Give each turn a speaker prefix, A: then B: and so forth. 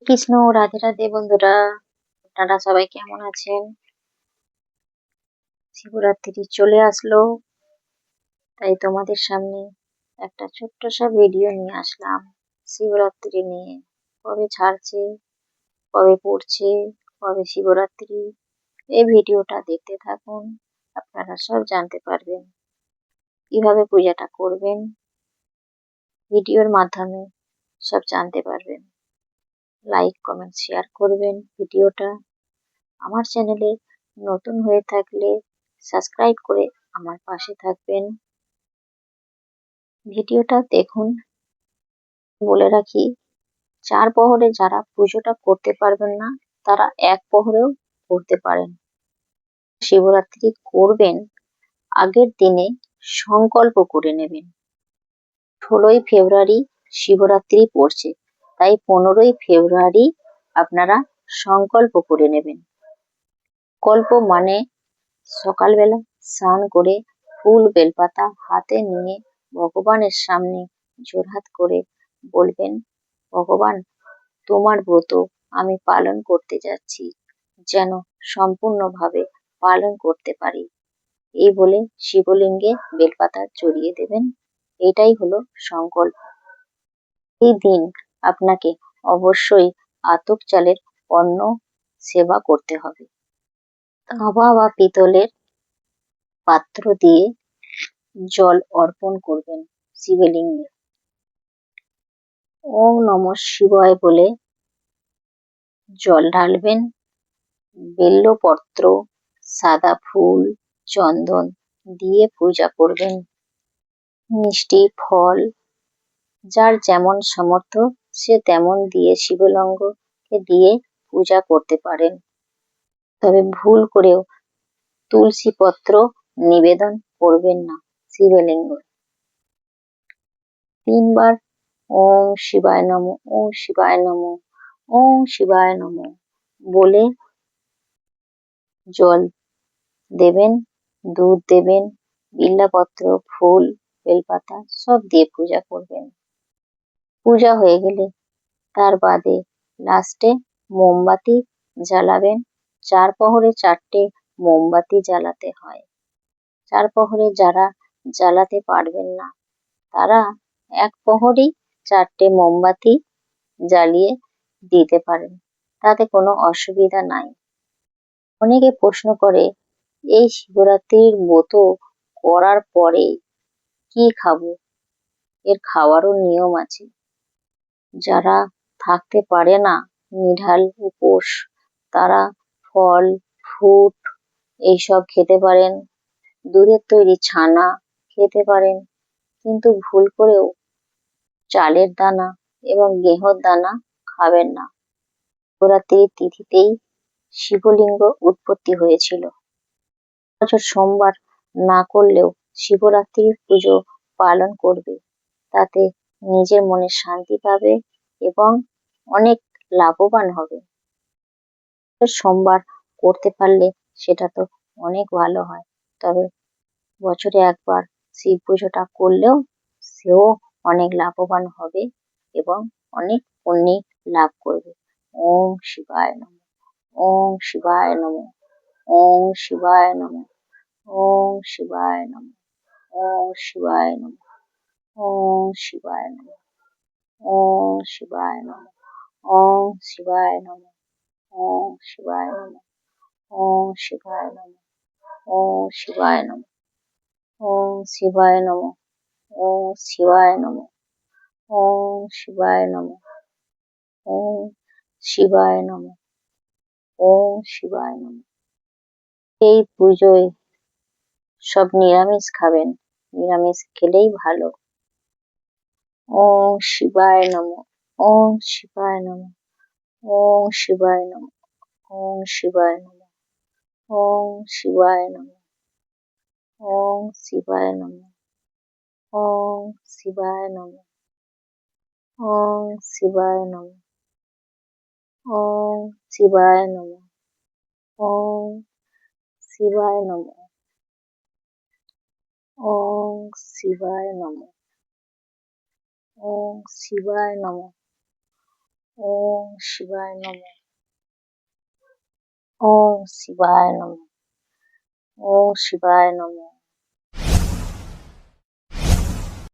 A: কৃষ্ণ, রাধে রাধে বন্ধুরা। আপনারা সবাই কেমন আছেন? শিবরাত্রি চলে আসলো, তাই তোমাদের সামনে একটা ছোট্ট ভিডিও নিয়ে আসলাম শিবরাত্রি নিয়ে। কবে ছাড়ছে, কবে পড়ছে, কবে শিবরাত্রি, এই ভিডিওটা দেখতে থাকুন। আপনারা সব জানতে পারবেন কিভাবে পূজাটা করবেন, ভিডিওর মাধ্যমে সব জানতে পারবেন। লাইক, কমেন্ট, শেয়ার করবেন ভিডিওটা। আমার চ্যানেলে নতুন হয়ে থাকলে সাবস্ক্রাইব করে আমার পাশে থাকবেন। ভিডিওটা দেখুন। বলে রাখি, 4 প্রহরে যারা পুজোটা করতে পারবেন না, তারা 1 প্রহরেও করতে পারেন। শিবরাত্রি করবেন, আগের দিনে সংকল্প করে নেবেন। 16ই ফেব্রুয়ারি শিবরাত্রি পড়ছে, তাই 15ই ফেব্রুয়ারি আপনারা সংকল্প করে নেবেন। সংকল্প মানে সকালবেলা স্নান করে ফুল বেলপাতা হাতে নিয়ে ভগবানের সামনে জোড়হাত করে বলবেন, ভগবান, তোমার ব্রত আমি পালন করতে যাচ্ছি, যেন সম্পূর্ণভাবে পালন করতে পারি। এই বলে শিবলিঙ্গে বেলপাতা চড়িয়ে দেবেন। এটাই হলো সংকল্প। এই দিন আপনাকে অবশ্যই আতপ চালের অন্ন সেবা করতে হবে। তামা বা পিতলের পাত্র দিয়ে জল অর্পণ করবেন শিবলিঙ্গে। ওম নমঃ শিবায় বলে জল ঢালবেন। বেল্লপত্র, সাদা ফুল, চন্দন দিয়ে পূজা করবেন। মিষ্টি, ফল, যার যেমন সামর্থ্য সে তেমন দিয়ে শিবলিঙ্গকে দিয়ে পূজা করতে পারেন। তবে ভুল করেও তুলসী পত্র নিবেদন করবেন না শিবলিঙ্গে। 3 বার ওম শিবায় নমঃ, ওম শিবায় নমঃ, ওম শিবায় নমঃ বলে জল দেবেন, দুধ দেবেন, বিল্বপত্র, ফুল, বেলপাতা সব দিয়ে পূজা করবেন। পূজা হয়ে গেলে তার বাদে লাস্টে মোমবাতি জ্বালাবেন। 4 প্রহরে 4টে মোমবাতি জ্বালাতে হয়। 4 প্রহরে যারা জ্বালাতে পারবেন না, তারা 1 প্রহরেই 4টে মোমবাতি জ্বালিয়ে দিতে পারেন, তাতে কোনো অসুবিধা নাই। অনেকে প্রশ্ন করে, এই শিবরাত্রির ব্রত করার পরে কি খাবো? এর খাওয়ারও নিয়ম আছে। যারা থাকতে পারে না নিঢাল উপোস, তারা ফল, ফ্রুট এইসব খেতে পারেন। দুধের তৈরি ছানা খেতে পারেন, কিন্তু ভুল করেও চালের দানা এবং গেহूं দানা খাবেন না। শিবরাত্রির তিথিতেই শিবলিঙ্গ উৎপত্তি হয়েছিল। বছর সোমবার না করলেও শিবরাত্রির পুজো পালন করবে, তাতে নিজের মনে শান্তি পাবে এবং অনেক লাভবান হবে। সোমবার করতে পারলে সেটা তো অনেক ভালো হয়, তবে বছরে একবার শিব পুজোটা করলেও সেও অনেক লাভবান হবে এবং অনেক পুণ্যি লাভ করবে। ওম শিবায় নমঃ, ওম শিবায় নমঃ, ওম শিবায় নমঃ, ওম শিবায় নমঃ, ওম শিবায় নমঃ, ওম শিবায় নমঃ, ওম শিবায় নমঃ, ওম শিবায় নমঃ, ওম শিবায় নমঃ, ওম শিবায় নমঃ, ওম শিবায় নমঃ, ওম শিবায় নমঃ, ওম শিবায় নমঃ, ওম শিবায় নমঃ, ওম শিবায় নমঃ, ওম শিবায় নমঃ। এই পুজোয় সব নিরামিষ খাবেন, নিরামিষ খেলেই ভালো। ওম শিবায় নমঃ, ওম শিবায় নমঃ, ওম শিবায় নমঃ, ওম শিবায় নমঃ, ওম শিবায় নমঃ, ওম শিবায় নমঃ, ওম শিবায় নমঃ, ওম শিবায় নমঃ, ওম শিবায় নমঃ, ওম শিবায় নমঃ, ওম শিবায় নমঃ, ওম শিবায় নমঃ, ওম শিবায় নমঃ। ওম শিবায় নমঃ। ওম শিবায় নমঃ।